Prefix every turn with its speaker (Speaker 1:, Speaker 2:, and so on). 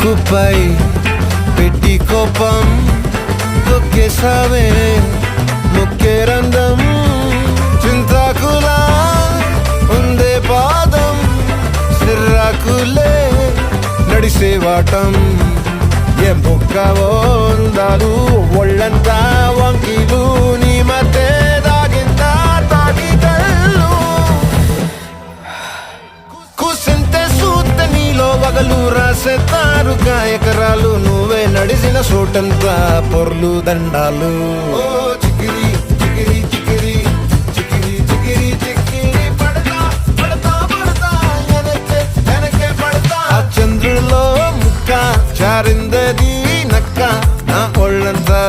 Speaker 1: ముక్కుపై పెట్టి కోపం తొక్కేసావే ముక్కే రంధ్రం చింతాకులా ఉందే పాదం సిర్రాకులే నడిసేవాటం ఏ బొక్కవో అందాలు ఒళ్ళంతా వంకీలు నీ మధ్య దాగిందా తాగి కళ్ళు కూసింతే సూత్త నీలో వగలు రాసేతారుగా ఎకరాలు నువ్వే నడిసిన చోటంతా పొర్లు దండాలు ఓ చికిరి చికిరి చికిరి చికిరి చికిరి చికిరి పడతా పడతా పడతా వెనకే వెనకే పడతా ఆ చంద్రుల్లో ముక్క చారిందది నక్క నా ఒళ్ళంతా